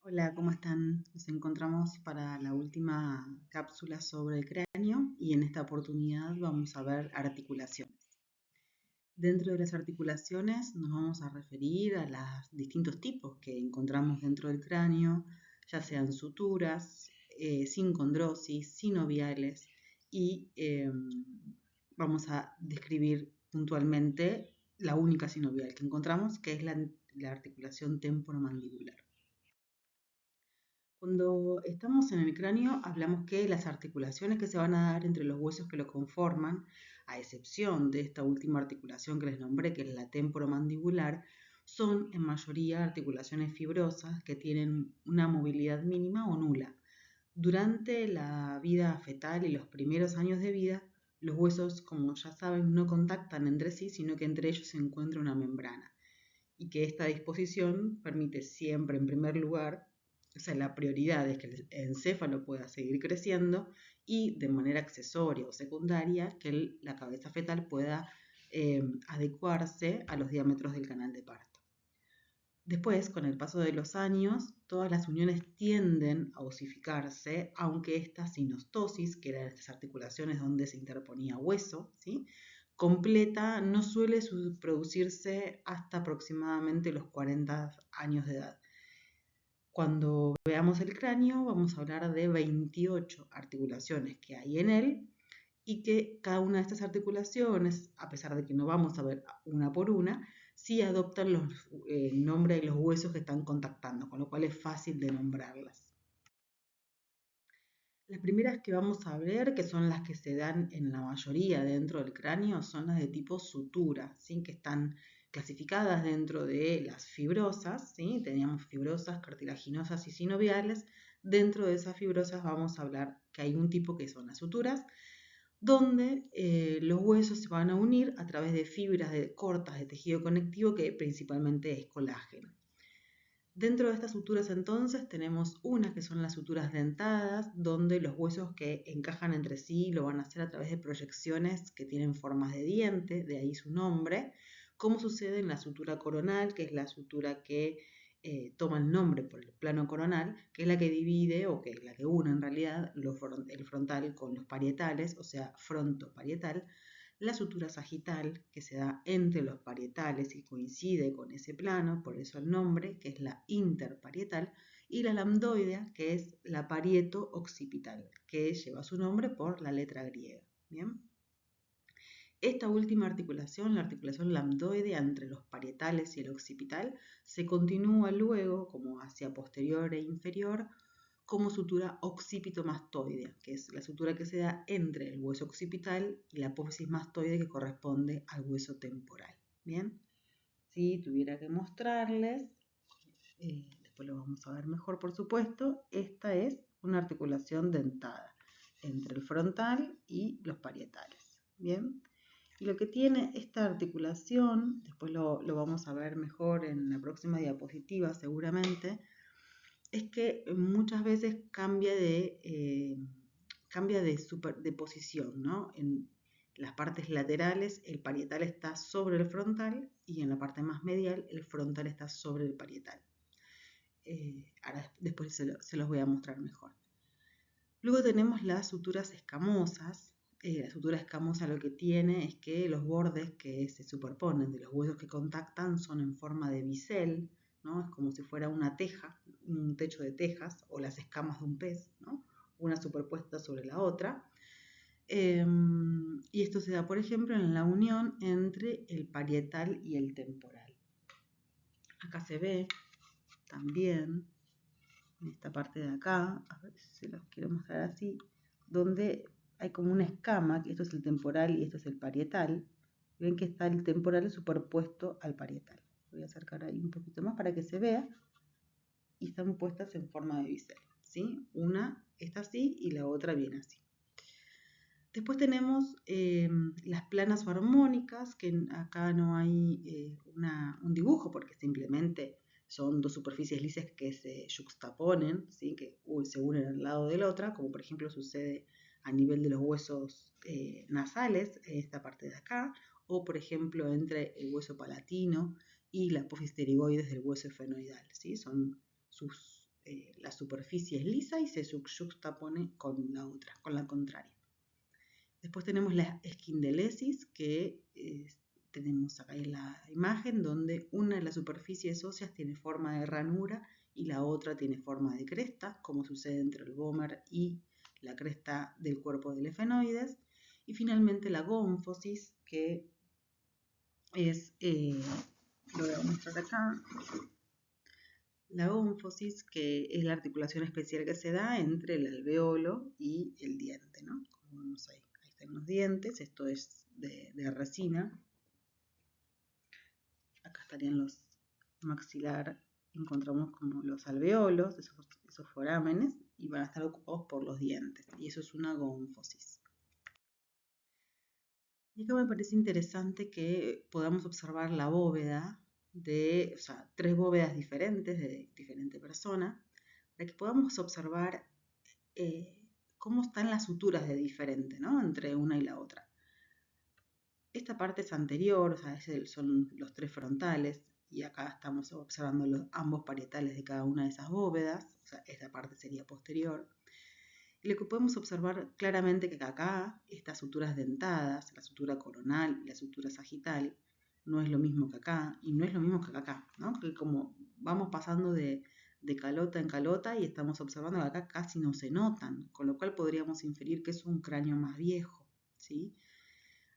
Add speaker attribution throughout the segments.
Speaker 1: Hola, ¿cómo están? Nos encontramos para la última cápsula sobre el cráneo y en esta oportunidad vamos a ver articulaciones. Dentro de las articulaciones nos vamos a referir a los distintos tipos que encontramos dentro del cráneo, ya sean suturas, sincondrosis, sinoviales y vamos a describir puntualmente la única sinovial que encontramos, que es la articulación temporomandibular. Cuando estamos en el cráneo, hablamos que las articulaciones que se van a dar entre los huesos que lo conforman, a excepción de esta última articulación que les nombré, que es la temporomandibular, son en mayoría articulaciones fibrosas que tienen una movilidad mínima o nula. Durante la vida fetal y los primeros años de vida, los huesos, como ya saben, no contactan entre sí, sino que entre ellos se encuentra una membrana y que esta disposición permite siempre, en primer lugar, o sea, la prioridad es que el encéfalo pueda seguir creciendo y de manera accesoria o secundaria que la cabeza fetal pueda adecuarse a los diámetros del canal de parto. Después, con el paso de los años, todas las uniones tienden a osificarse, aunque esta sinostosis, que eran estas articulaciones donde se interponía hueso, ¿sí?, completa no suele producirse hasta aproximadamente los 40 años de edad. Cuando veamos el cráneo vamos a hablar de 28 articulaciones que hay en él y que cada una de estas articulaciones, a pesar de que no vamos a ver una por una, sí adoptan el nombre de los huesos que están contactando, con lo cual es fácil de nombrarlas. Las primeras que vamos a ver, que son las que se dan en la mayoría dentro del cráneo, son las de tipo sutura, ¿sí?, que están clasificadas dentro de las fibrosas, ¿sí? Teníamos fibrosas, cartilaginosas y sinoviales. Dentro de esas fibrosas vamos a hablar que hay un tipo que son las suturas, donde los huesos se van a unir a través de fibras cortas de tejido conectivo que principalmente es colágeno. Dentro de estas suturas entonces tenemos unas que son las suturas dentadas, donde los huesos que encajan entre sí lo van a hacer a través de proyecciones que tienen formas de diente, de ahí su nombre, como sucede en la sutura coronal, que es la sutura que toma el nombre por el plano coronal, que es la que divide o que es la que une en realidad el frontal con los parietales, o sea, frontoparietal. La sutura sagital, que se da entre los parietales y coincide con ese plano, por eso el nombre, que es la interparietal, y la lambdoidea, que es la parieto-occipital, que lleva su nombre por la letra griega. ¿Bien? Esta última articulación, la articulación lambdoidea entre los parietales y el occipital, se continúa luego, como hacia posterior e inferior, como sutura occipitomastoidea, que es la sutura que se da entre el hueso occipital y la apófisis mastoide que corresponde al hueso temporal. Bien, si tuviera que mostrarles, después lo vamos a ver mejor por supuesto, esta es una articulación dentada entre el frontal y los parietales. Bien, y lo que tiene esta articulación, después lo vamos a ver mejor en la próxima diapositiva seguramente, es que muchas veces cambia de posición, ¿no? En las partes laterales el parietal está sobre el frontal y en la parte más medial el frontal está sobre el parietal. Ahora después se los voy a mostrar mejor. Luego tenemos las suturas escamosas. La sutura escamosa lo que tiene es que los bordes que se superponen de los huesos que contactan son en forma de bisel, ¿no? Es como si fuera una teja, un techo de tejas o las escamas de un pez, ¿no?, una superpuesta sobre la otra. Y esto se da, por ejemplo, en la unión entre el parietal y el temporal. Acá se ve también, en esta parte de acá, a ver si se los quiero mostrar así, donde hay como una escama, que esto es el temporal y esto es el parietal. Ven que está el temporal superpuesto al parietal. Voy a acercar ahí un poquito más para que se vea. Y están puestas en forma de bisel, ¿sí? Una está así y la otra viene así. Después tenemos las planas o armónicas, que acá no hay un dibujo porque simplemente son dos superficies lisas que se yuxtaponen, ¿sí?, que se unen al lado de la otra, como por ejemplo sucede a nivel de los huesos nasales, en esta parte de acá, o por ejemplo entre el hueso palatino y la apófisis pterigoides del hueso esfenoidal, ¿sí? Son sus la superficie es lisa y se yuxtapone con la otra, con la contraria. Después tenemos la esquindelesis, que tenemos acá en la imagen, donde una de las superficies óseas tiene forma de ranura y la otra tiene forma de cresta, como sucede entre el vómer y la cresta del cuerpo del efenoides. Y finalmente la gónfosis, que es, lo voy a mostrar acá, la gónfosis, que es la articulación especial que se da entre el alveolo y el diente, ¿no? Como vemos ahí, ahí están los dientes, esto es de resina. Acá estarían los maxilar, encontramos como los alveolos, esos forámenes, y van a estar ocupados por los dientes, y eso es una gónfosis. Y acá me parece interesante que podamos observar la bóveda de, o sea, 3 bóvedas diferentes de diferente persona, para que podamos observar cómo están las suturas de diferente, ¿no? Entre una y la otra. Esta parte es anterior, o sea, son los 3 frontales, y acá estamos observando ambos parietales de cada una de esas bóvedas, o sea, esta parte sería posterior. Y lo que podemos observar claramente que acá estas suturas dentadas, la sutura coronal y la sutura sagital, no es lo mismo que acá, y no es lo mismo que acá, ¿no? Que como vamos pasando de calota en calota y estamos observando que acá casi no se notan, con lo cual podríamos inferir que es un cráneo más viejo, ¿sí?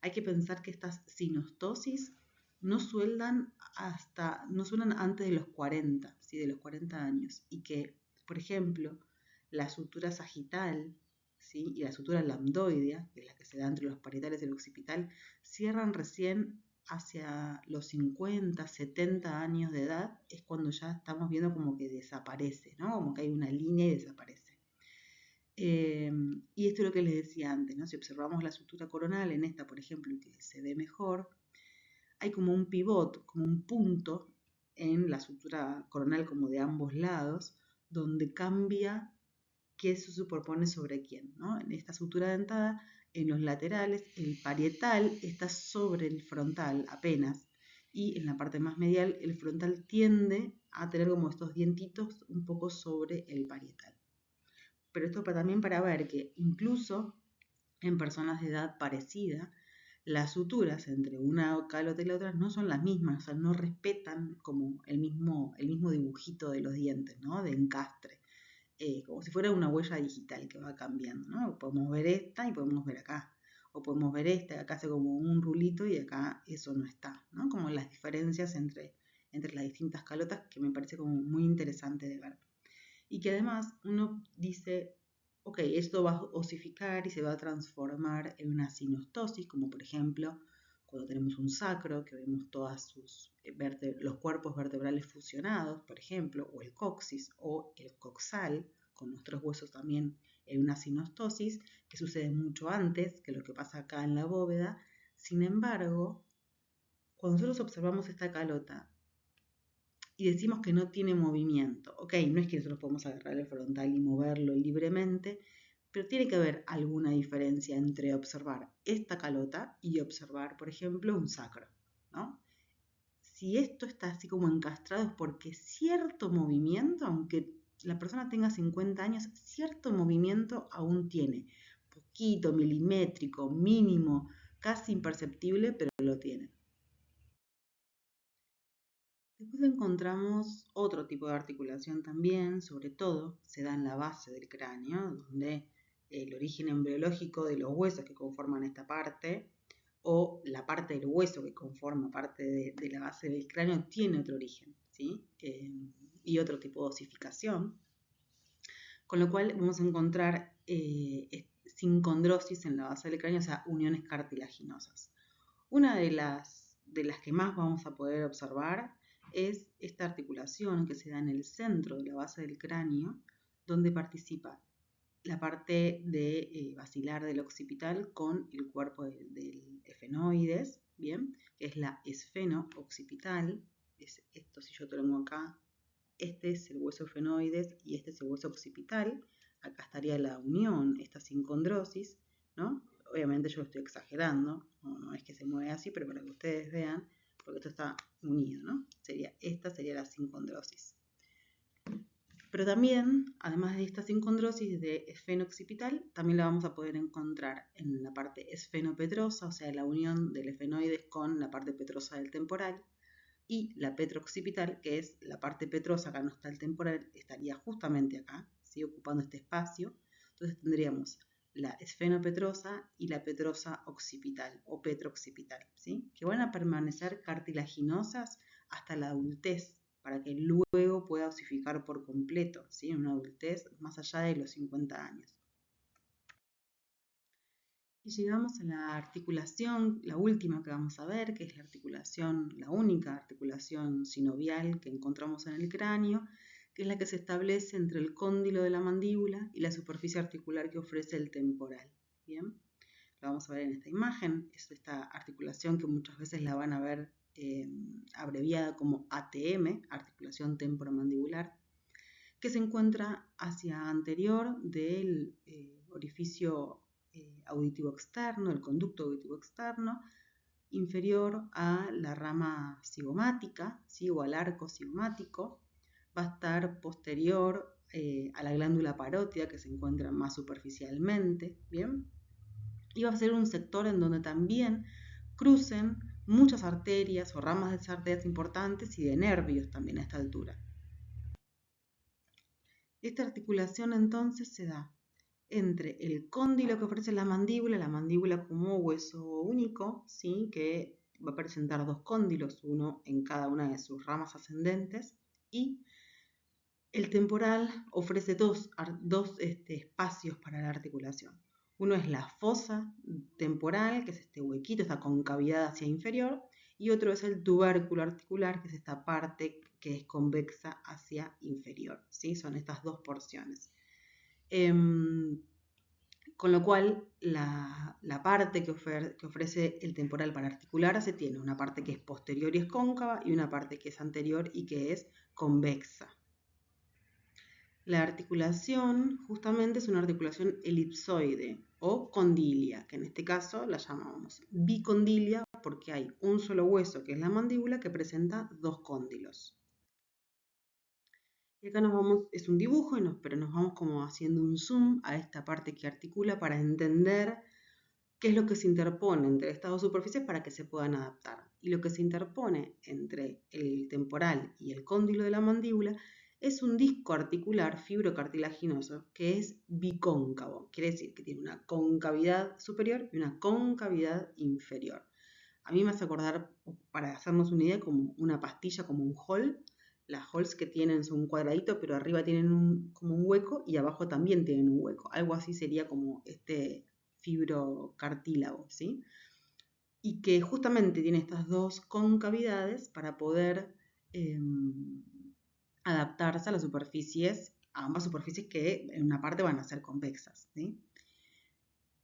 Speaker 1: Hay que pensar que estas sinostosis no suenan antes de los 40, ¿sí? De los 40 años, y que, por ejemplo, la sutura sagital, ¿sí? Y la sutura lambdoidea, que es la que se da entre los parietales y el occipital, cierran recién hacia los 50, 70 años de edad, es cuando ya estamos viendo como que desaparece, ¿no? Como que hay una línea y desaparece. Y esto es lo que les decía antes, ¿no? Si observamos la sutura coronal en esta, por ejemplo, que se ve mejor, hay como un pivot, como un punto en la sutura coronal como de ambos lados, donde cambia qué se superpone sobre quién, ¿no? En esta sutura dentada, en los laterales, el parietal está sobre el frontal apenas, y en la parte más medial, el frontal tiende a tener como estos dientitos un poco sobre el parietal. Pero esto también para ver que incluso en personas de edad parecida, las suturas entre una calota y la otra no son las mismas, o sea, no respetan como el mismo dibujito de los dientes, ¿no? De encastre, como si fuera una huella digital que va cambiando, ¿no? Podemos ver esta y podemos ver acá, o podemos ver esta, y acá hace como un rulito y acá eso no está, ¿no? Como las diferencias entre las distintas calotas, que me parece como muy interesante de ver. Y que además uno dice, ok, esto va a osificar y se va a transformar en una sinostosis, como por ejemplo cuando tenemos un sacro, que vemos todas los cuerpos vertebrales fusionados, por ejemplo, o el coxis o el coxal, con nuestros huesos también en una sinostosis, que sucede mucho antes que lo que pasa acá en la bóveda. Sin embargo, cuando nosotros observamos esta calota, y decimos que no tiene movimiento. Ok, no es que nosotros podemos agarrar el frontal y moverlo libremente, pero tiene que haber alguna diferencia entre observar esta calota y observar, por ejemplo, un sacro, ¿no? Si esto está así como encastrado es porque cierto movimiento, aunque la persona tenga 50 años, cierto movimiento aún tiene. Poquito, milimétrico, mínimo, casi imperceptible, pero lo tiene. Después encontramos otro tipo de articulación también, sobre todo se da en la base del cráneo, donde el origen embriológico de los huesos que conforman esta parte, o la parte del hueso que conforma parte de la base del cráneo, tiene otro origen, ¿sí? Y otro tipo de osificación, con lo cual vamos a encontrar sincondrosis en la base del cráneo, o sea, uniones cartilaginosas. Una de las que más vamos a poder observar es esta articulación que se da en el centro de la base del cráneo, donde participa la parte basilar del occipital con el cuerpo del efenoides, ¿bien? Que es la esfeno-occipital. Esto, si yo tengo acá, este es el hueso efenoides y este es el hueso occipital. Acá estaría la unión, esta sincondrosis, ¿no? Obviamente yo lo estoy exagerando, no es que se mueve así, pero para que ustedes vean, porque esto está unido, ¿no? Esta sería la sincondrosis. Pero también, además de esta sincondrosis de esfeno-occipital, también la vamos a poder encontrar en la parte esfenopetrosa, o sea, la unión del esfenoides con la parte petrosa del temporal, y la petrooccipital, que es la parte petrosa, acá no está el temporal, estaría justamente acá, ¿sí? Ocupando este espacio. Entonces tendríamos la esfenopetrosa y la petrosa occipital o petrooccipital, ¿sí? Que van a permanecer cartilaginosas hasta la adultez, para que luego pueda osificar por completo, ¿sí? En una adultez más allá de los 50 años. Y llegamos a la articulación, la última que vamos a ver, que es la articulación, la única articulación sinovial que encontramos en el cráneo, que es la que se establece entre el cóndilo de la mandíbula y la superficie articular que ofrece el temporal. Bien, lo vamos a ver en esta imagen, es esta articulación que muchas veces la van a ver abreviada como ATM, articulación temporomandibular, que se encuentra hacia anterior del orificio auditivo externo, el conducto auditivo externo, inferior a la rama cigomática, ¿sí? O al arco cigomático. Va a estar posterior a la glándula parótida, que se encuentra más superficialmente, ¿bien? Y va a ser un sector en donde también crucen muchas arterias o ramas de arterias importantes y de nervios también a esta altura. Esta articulación entonces se da entre el cóndilo que ofrece la mandíbula como hueso único, ¿sí? Que va a presentar dos cóndilos, uno en cada una de sus ramas ascendentes, y el temporal ofrece dos espacios para la articulación. Uno es la fosa temporal, que es este huequito, esta concavidad hacia inferior, y otro es el tubérculo articular, que es esta parte que es convexa hacia inferior, ¿sí? Son estas dos porciones. Con lo cual, la parte que ofrece el temporal para articularse tiene una parte que es posterior y es cóncava y una parte que es anterior y que es convexa. La articulación justamente es una articulación elipsoide o condilia, que en este caso la llamamos bicondilia porque hay un solo hueso, que es la mandíbula, que presenta dos cóndilos. Y acá es un dibujo, pero nos vamos como haciendo un zoom a esta parte que articula para entender qué es lo que se interpone entre estas dos superficies para que se puedan adaptar. Y lo que se interpone entre el temporal y el cóndilo de la mandíbula es un disco articular fibrocartilaginoso que es bicóncavo. Quiere decir que tiene una concavidad superior y una concavidad inferior. A mí me hace acordar, para hacernos una idea, como una pastilla, como un hall. Las halls que tienen son un cuadradito, pero arriba tienen como un hueco y abajo también tienen un hueco. Algo así sería como este fibrocartílago, ¿sí? Y que justamente tiene estas dos concavidades para poder adaptarse a las superficies, a ambas superficies que en una parte van a ser convexas, ¿sí?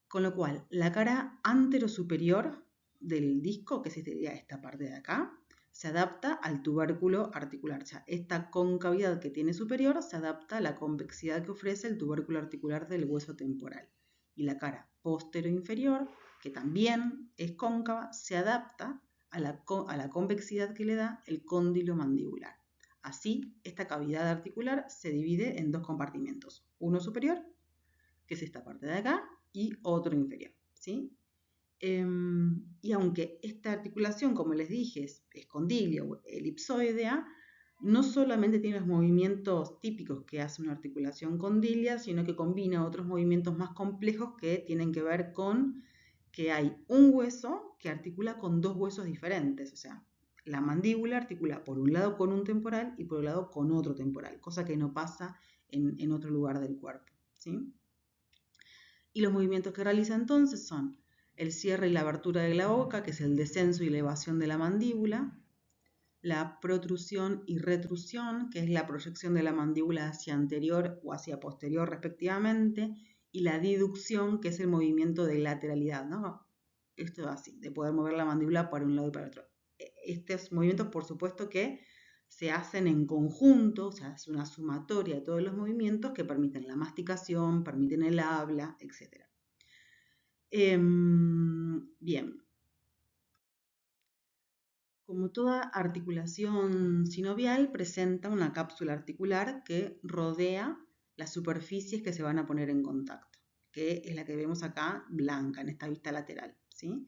Speaker 1: Con lo cual, la cara anterosuperior del disco, que sería esta parte de acá, se adapta al tubérculo articular. O sea, esta concavidad que tiene superior se adapta a la convexidad que ofrece el tubérculo articular del hueso temporal. Y la cara postero-inferior, que también es cóncava, se adapta a la convexidad que le da el cóndilo mandibular. Así, esta cavidad articular se divide en dos compartimentos, uno superior, que es esta parte de acá, y otro inferior, ¿sí? Y aunque esta articulación, como les dije, es condilia o elipsoidea, no solamente tiene los movimientos típicos que hace una articulación condilia, sino que combina otros movimientos más complejos que tienen que ver con que hay un hueso que articula con dos huesos diferentes, o sea, la mandíbula articula por un lado con un temporal y por un lado con otro temporal, cosa que no pasa en otro lugar del cuerpo, ¿sí? Y los movimientos que realiza entonces son el cierre y la abertura de la boca, que es el descenso y elevación de la mandíbula, la protrusión y retrusión, que es la proyección de la mandíbula hacia anterior o hacia posterior respectivamente, y la diducción, que es el movimiento de lateralidad, ¿no? Esto es así, de poder mover la mandíbula para un lado y para otro. Estos movimientos, por supuesto que se hacen en conjunto, o sea, es una sumatoria de todos los movimientos que permiten la masticación, permiten el habla, etc. Bien. Como toda articulación sinovial, presenta una cápsula articular que rodea las superficies que se van a poner en contacto, que es la que vemos acá blanca en esta vista lateral, ¿sí?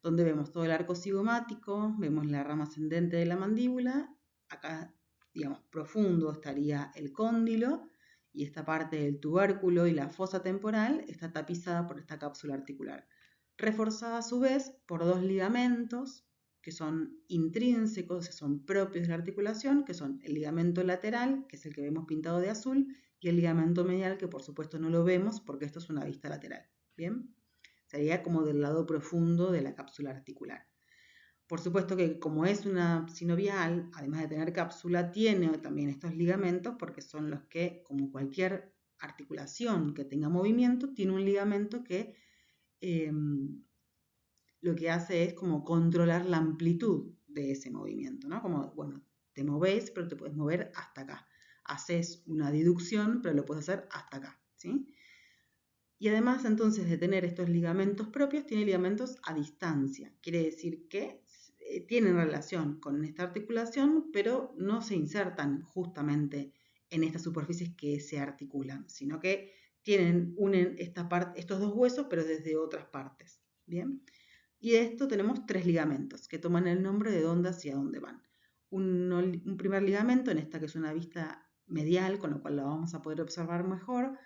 Speaker 1: Donde vemos todo el arco cigomático, vemos la rama ascendente de la mandíbula, acá, digamos, profundo estaría el cóndilo, y esta parte del tubérculo y la fosa temporal está tapizada por esta cápsula articular, reforzada a su vez por dos ligamentos que son intrínsecos, que son propios de la articulación, que son el ligamento lateral, que es el que vemos pintado de azul, y el ligamento medial, que por supuesto no lo vemos porque esto es una vista lateral. ¿Bien? Sería como del lado profundo de la cápsula articular. Por supuesto que como es una sinovial, además de tener cápsula, tiene también estos ligamentos porque son los que, como cualquier articulación que tenga movimiento, tiene un ligamento que lo que hace es como controlar la amplitud de ese movimiento, ¿no? Como, bueno, te movés, pero te puedes mover hasta acá. Haces una deducción, pero lo puedes hacer hasta acá, ¿sí? Y además, entonces, de tener estos ligamentos propios, tiene ligamentos a distancia. Quiere decir que tienen relación con esta articulación, pero no se insertan justamente en estas superficies que se articulan, sino que unen estos dos huesos, pero desde otras partes. ¿Bien? Y de esto tenemos tres ligamentos que toman el nombre de dónde hacia dónde van. Un primer ligamento, en esta que es una vista medial, con lo cual la vamos a poder observar mejor,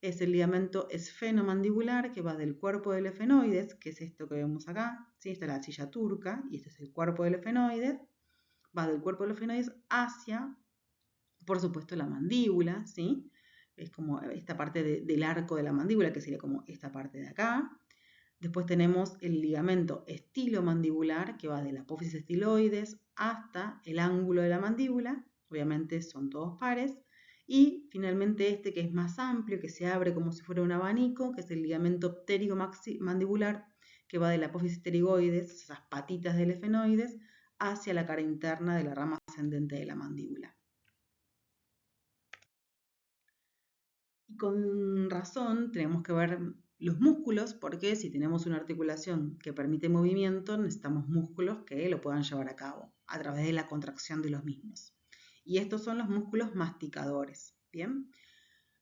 Speaker 1: es el ligamento esfenomandibular que va del cuerpo del efenoides, que es esto que vemos acá, ¿sí? Esta es la silla turca y este es el cuerpo del efenoides, va del cuerpo del efenoides hacia, por supuesto, la mandíbula, ¿sí? Es como esta parte del arco de la mandíbula, que sería como esta parte de acá. Después tenemos el ligamento estilomandibular, que va de la apófisis estiloides hasta el ángulo de la mandíbula, obviamente son todos pares. Y finalmente este que es más amplio, que se abre como si fuera un abanico, que es el ligamento pterigomandibular, que va de la apófisis pterigoides, esas patitas del efenoides, hacia la cara interna de la rama ascendente de la mandíbula. Y con razón tenemos que ver los músculos, porque si tenemos una articulación que permite movimiento, necesitamos músculos que lo puedan llevar a cabo a través de la contracción de los mismos. Y estos son los músculos masticadores, ¿bien?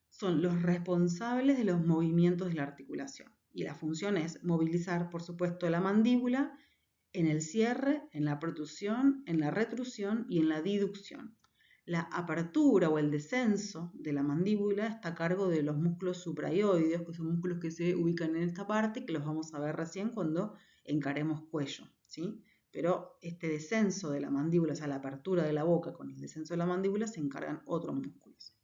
Speaker 1: Son los responsables de los movimientos de la articulación. Y la función es movilizar, por supuesto, la mandíbula en el cierre, en la protrusión, en la retrusión y en la diducción. La apertura o el descenso de la mandíbula está a cargo de los músculos supraioideos, que son músculos que se ubican en esta parte, que los vamos a ver recién cuando encaremos cuello, ¿sí? Pero este descenso de la mandíbula, o sea, la apertura de la boca con el descenso de la mandíbula, se encargan otros músculos.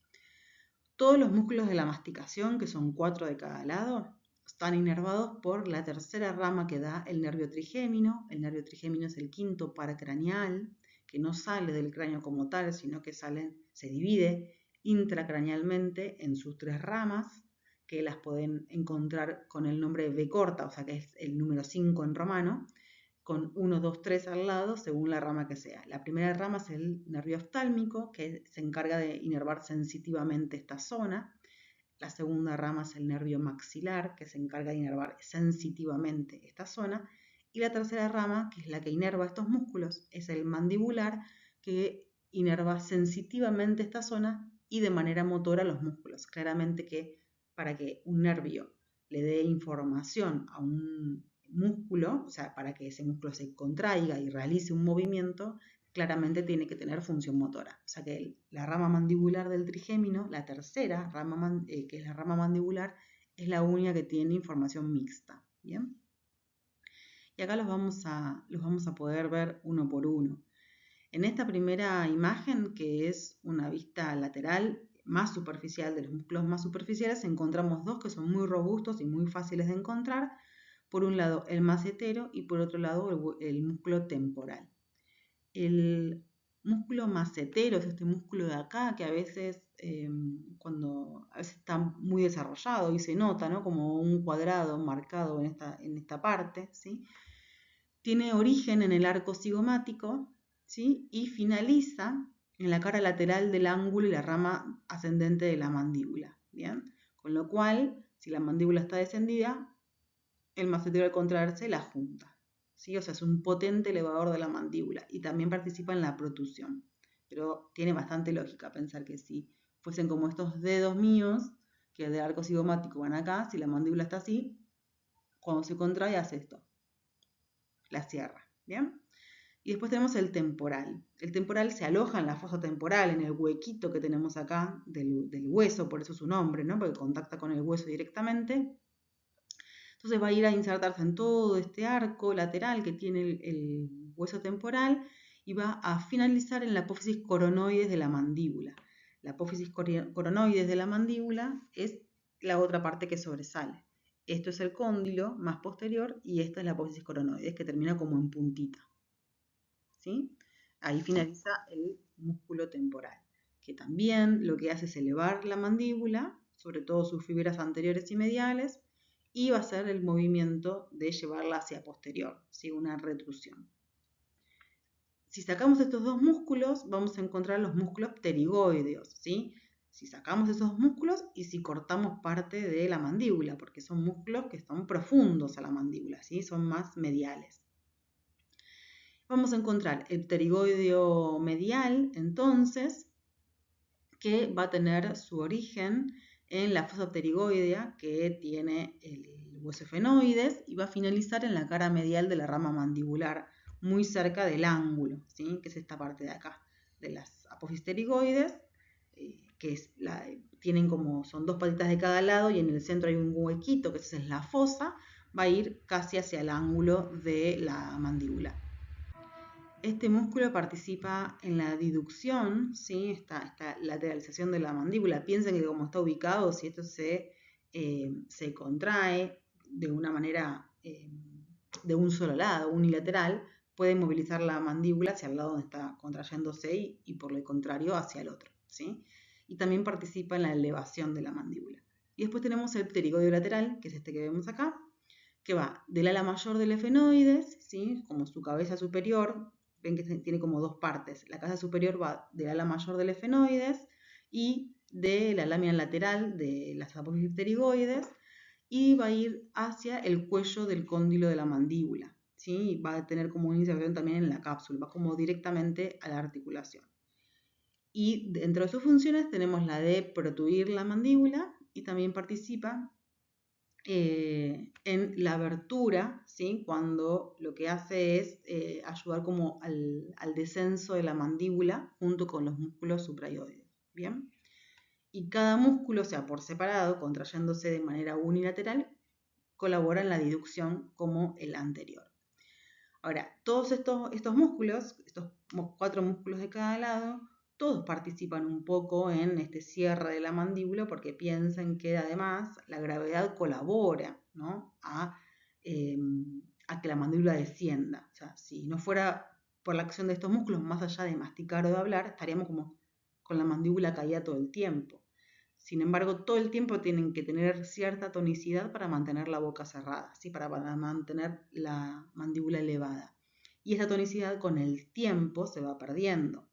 Speaker 1: Todos los músculos de la masticación, que son 4 de cada lado, están inervados por la tercera rama que da el nervio trigémino. El nervio trigémino es el quinto paracraneal, que no sale del cráneo como tal, sino que se divide intracranealmente en sus 3 ramas, que las pueden encontrar con el nombre V corta, o sea que es el número 5 en romano, con 1, 2, 3 al lado, según la rama que sea. La primera rama es el nervio oftálmico, que se encarga de inervar sensitivamente esta zona. La segunda rama es el nervio maxilar, que se encarga de inervar sensitivamente esta zona. Y la tercera rama, que es la que inerva estos músculos, es el mandibular, que inerva sensitivamente esta zona y de manera motora los músculos. Claramente que para que un nervio le dé información a un músculo, o sea, para que ese músculo se contraiga y realice un movimiento, claramente tiene que tener función motora. O sea que la rama mandibular del trigémino, la tercera rama, que es la rama mandibular, es la única que tiene información mixta. ¿Bien? Y acá los vamos a poder ver uno por uno. En esta primera imagen, que es una vista lateral más superficial, de los músculos más superficiales, encontramos dos que son muy robustos y muy fáciles de encontrar. Por un lado el macetero y por otro lado el músculo temporal. El músculo macetero es este músculo de acá que a veces, a veces está muy desarrollado y se nota, ¿no? Como un cuadrado marcado en esta parte, ¿sí? Tiene origen en el arco cigomático, ¿sí? Y finaliza en la cara lateral del ángulo y la rama ascendente de la mandíbula, ¿bien? Con lo cual, si la mandíbula está descendida, el macetero al contraerse la junta, ¿sí? O sea, es un potente elevador de la mandíbula y también participa en la protusión. Pero tiene bastante lógica pensar que si fuesen como estos dedos míos, que del arco cigomático van acá, si la mandíbula está así, cuando se contrae hace esto, la cierra, ¿bien? Y después tenemos el temporal. El temporal se aloja en la fosa temporal, en el huequito que tenemos acá del hueso, por eso su nombre, ¿no? Porque contacta con el hueso directamente. Entonces va a ir a insertarse en todo este arco lateral que tiene el hueso temporal y va a finalizar en la apófisis coronoides de la mandíbula. La apófisis coronoides de la mandíbula es la otra parte que sobresale. Esto es el cóndilo más posterior y esta es la apófisis coronoides que termina como en puntita. ¿Sí? Ahí finaliza el músculo temporal, que también lo que hace es elevar la mandíbula, sobre todo sus fibras anteriores y mediales, y va a hacer el movimiento de llevarla hacia posterior, ¿sí? Una retrusión. Si sacamos estos dos músculos, vamos a encontrar los músculos pterigoideos, ¿sí? Si sacamos esos músculos y si cortamos parte de la mandíbula, porque son músculos que están profundos a la mandíbula, ¿sí? Son más mediales. Vamos a encontrar el pterigoideo medial, entonces, que va a tener su origen en la fosa pterigoidea que tiene el hueso efenoides y va a finalizar en la cara medial de la rama mandibular, muy cerca del ángulo, ¿sí? Que es esta parte de acá, de las apófisis pterigoides, que es tienen como, son dos patitas de cada lado y en el centro hay un huequito, que esa es la fosa, va a ir casi hacia el ángulo de la mandíbula. Este músculo participa en la diducción, ¿sí? esta lateralización de la mandíbula. Piensen que como está ubicado, si esto se contrae de una manera de un solo lado, unilateral, puede movilizar la mandíbula hacia el lado donde está contrayéndose y por el contrario hacia el otro, ¿sí? Y también participa en la elevación de la mandíbula. Y después tenemos el pterigoideo lateral, que es este que vemos acá, que va del ala mayor del efenoides, ¿sí? Como su cabeza superior. Ven que tiene como dos partes. La cabeza superior va del ala mayor del efenoides y de la lámina lateral de las apófisis pterigoides y va a ir hacia el cuello del cóndilo de la mandíbula, ¿sí? Va a tener como una inserción también en la cápsula, va como directamente a la articulación. Y dentro de sus funciones tenemos la de protuir la mandíbula y también participa en la abertura, ¿sí? Cuando lo que hace es ayudar como al descenso de la mandíbula junto con los músculos suprayoides, ¿bien? Y cada músculo, o sea, por separado, contrayéndose de manera unilateral, colabora en la diducción como el anterior. Ahora, todos estos músculos, estos 4 músculos de cada lado, todos participan un poco en este cierre de la mandíbula porque piensen que además la gravedad colabora, ¿no? a que la mandíbula descienda. O sea, si no fuera por la acción de estos músculos, más allá de masticar o de hablar, estaríamos como con la mandíbula caída todo el tiempo. Sin embargo, todo el tiempo tienen que tener cierta tonicidad para mantener la boca cerrada, ¿sí? para mantener la mandíbula elevada. Y esa tonicidad con el tiempo se va perdiendo.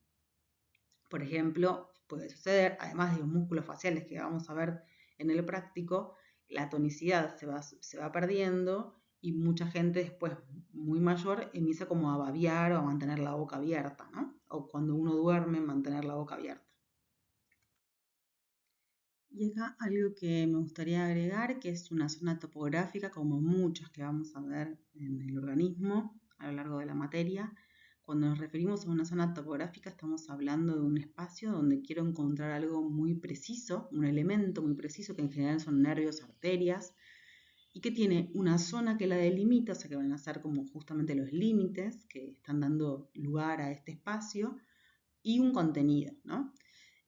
Speaker 1: Por ejemplo, puede suceder, además de los músculos faciales que vamos a ver en el práctico, la tonicidad se va perdiendo y mucha gente después, muy mayor, empieza como a babear o a mantener la boca abierta, ¿no? O cuando uno duerme, mantener la boca abierta. Y acá algo que me gustaría agregar, que es una zona topográfica, como muchas que vamos a ver en el organismo a lo largo de la materia. Cuando nos referimos a una zona topográfica, estamos hablando de un espacio donde quiero encontrar algo muy preciso, un elemento muy preciso, que en general son nervios, arterias, y que tiene una zona que la delimita, o sea que van a ser como justamente los límites que están dando lugar a este espacio, y un contenido, ¿no?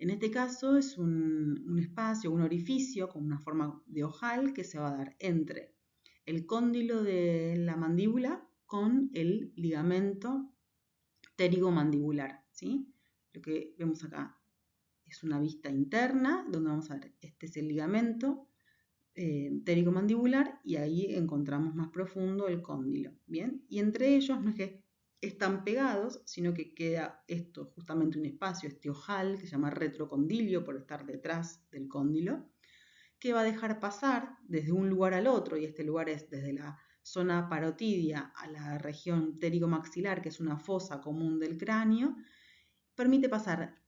Speaker 1: En este caso es un espacio, un orificio con una forma de ojal que se va a dar entre el cóndilo de la mandíbula con el ligamento pterigomandibular, ¿sí? Lo que vemos acá es una vista interna donde vamos a ver, este es el ligamento pterigomandibular y ahí encontramos más profundo el cóndilo, ¿bien? Y entre ellos no es que están pegados, sino que queda esto, justamente un espacio, este ojal, que se llama retrocondilio por estar detrás del cóndilo, que va a dejar pasar desde un lugar al otro, y este lugar es desde la zona parotidia a la región pterigomaxilar, que es una fosa común del cráneo, permite pasar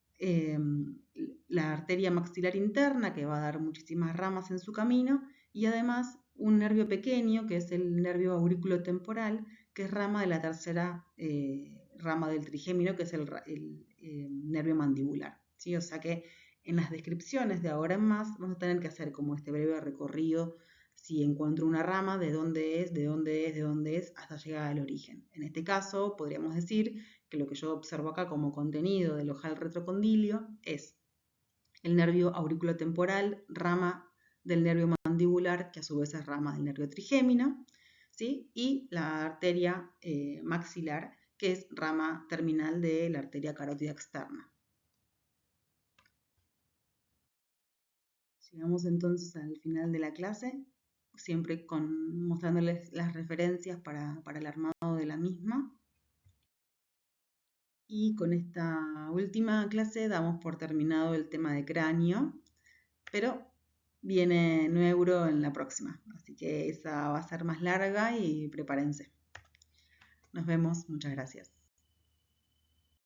Speaker 1: la arteria maxilar interna, que va a dar muchísimas ramas en su camino, y además un nervio pequeño, que es el nervio aurículo-temporal, que es rama de la tercera rama del trigémino, que es el nervio mandibular, ¿sí? O sea que en las descripciones de ahora en más vamos a tener que hacer como este breve recorrido, si encuentro una rama, de dónde es, de dónde es, de dónde es, hasta llegar al origen. En este caso podríamos decir que lo que yo observo acá como contenido del ojal retrocondilio es el nervio auriculotemporal, rama del nervio mandibular, que a su vez es rama del nervio trigémino, ¿sí? Y la arteria maxilar, que es rama terminal de la arteria carótida externa. Llegamos entonces al final de la clase, siempre mostrándoles las referencias para el armado de la misma. Y con esta última clase damos por terminado el tema de cráneo, pero viene neuro en la próxima, así que esa va a ser más larga y prepárense. Nos vemos, muchas gracias.